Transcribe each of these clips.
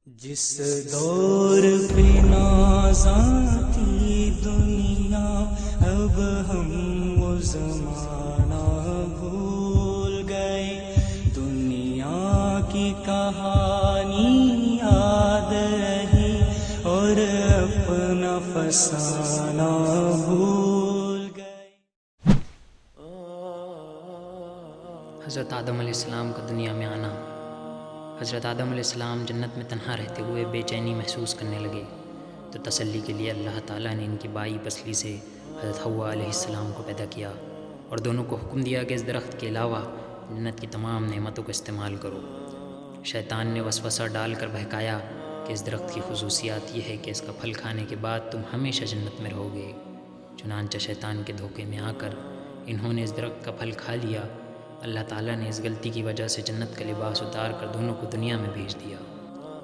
جس دور پہ نازاں تھی دنیا، اب ہم وہ زمانہ بھول گئے۔ دنیا کی کہانی یاد رہی اور اپنا فسانہ بھول گئے۔ حضرت آدم علیہ السلام کا دنیا میں آنا۔ حضرت آدم علیہ السلام جنت میں تنہا رہتے ہوئے بے چینی محسوس کرنے لگے تو تسلی کے لیے اللہ تعالیٰ نے ان کی بائی پسلی سے حضرت حوا علیہ السلام کو پیدا کیا اور دونوں کو حکم دیا کہ اس درخت کے علاوہ جنت کی تمام نعمتوں کو استعمال کرو۔ شیطان نے وسوسہ ڈال کر بہکایا کہ اس درخت کی خصوصیات یہ ہے کہ اس کا پھل کھانے کے بعد تم ہمیشہ جنت میں رہو گے۔ چنانچہ شیطان کے دھوکے میں آ کر انہوں نے اس درخت کا پھل کھا لیا۔ اللہ تعالیٰ نے اس غلطی کی وجہ سے جنت کا لباس اتار کر دونوں کو دنیا میں بھیج دیا۔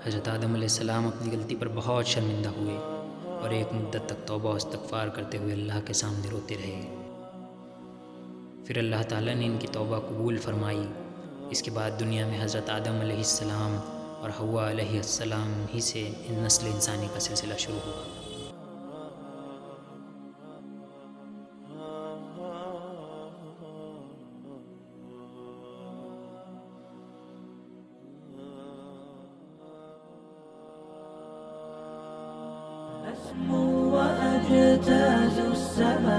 حضرت آدم علیہ السلام اپنی غلطی پر بہت شرمندہ ہوئے اور ایک مدت تک توبہ و استغفار کرتے ہوئے اللہ کے سامنے روتے رہے۔ پھر اللہ تعالیٰ نے ان کی توبہ قبول فرمائی۔ اس کے بعد دنیا میں حضرت آدم علیہ السلام اور حوا علیہ السلام ہی سے نسل انسانی کا سلسلہ شروع ہوا۔ أسمو وأجتاز السماء